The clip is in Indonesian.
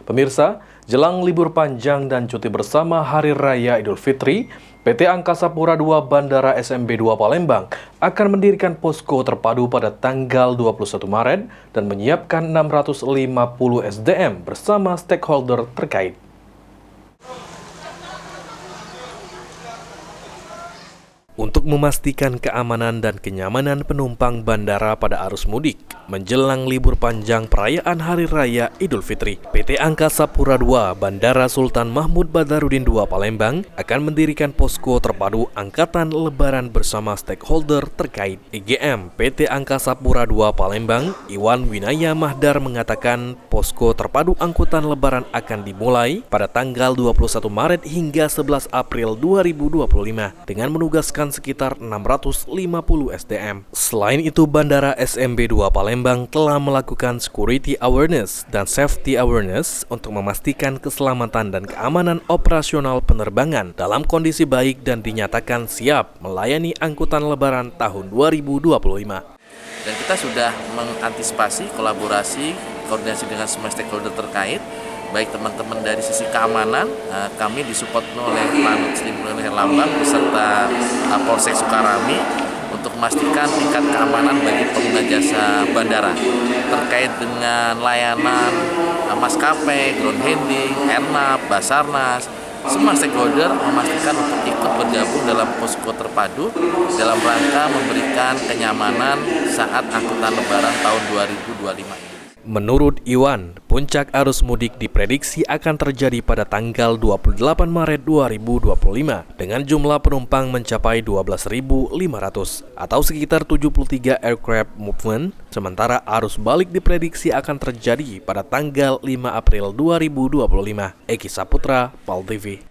Pemirsa, jelang libur panjang dan cuti bersama Hari Raya Idul Fitri, PT Angkasa Pura II Bandara SMB 2 Palembang akan mendirikan posko terpadu pada tanggal 21 Maret dan menyiapkan 650 SDM bersama stakeholder terkait. Untuk memastikan keamanan dan kenyamanan penumpang bandara pada arus mudik menjelang libur panjang perayaan Hari Raya Idul Fitri, PT Angkasa Pura II Bandara Sultan Mahmud Badarudin II Palembang akan mendirikan posko terpadu angkatan lebaran bersama stakeholder terkait. IGM PT Angkasa Pura II Palembang, Iwan Winaya Mahdar mengatakan posko terpadu angkutan lebaran akan dimulai pada tanggal 21 Maret hingga 11 April 2025 dengan menugaskan sekitar 650 SDM. Selain itu, Bandara SMB 2 Palembang telah melakukan security awareness dan safety awareness untuk memastikan keselamatan dan keamanan operasional penerbangan dalam kondisi baik dan dinyatakan siap melayani angkutan lebaran tahun 2025. Dan kita sudah mengantisipasi kolaborasi, koordinasi dengan semua stakeholder terkait, baik teman-teman dari sisi keamanan, kami disupport oleh Lanut Sri Herlambang beserta Polsek Sukarami untuk memastikan tingkat keamanan bagi pengguna jasa bandara terkait dengan layanan maskapai, ground handling, airnav, Basarnas. Semua stakeholder memastikan untuk ikut bergabung dalam posko terpadu dalam rangka memberikan kenyamanan saat angkutan lebaran tahun 2025 ini. Menurut Iwan, puncak arus mudik diprediksi akan terjadi pada tanggal 28 Maret 2025 dengan jumlah penumpang mencapai 12.500 atau sekitar 73 aircraft movement, sementara arus balik diprediksi akan terjadi pada tanggal 5 April 2025. Eki Saputra, PAL TV.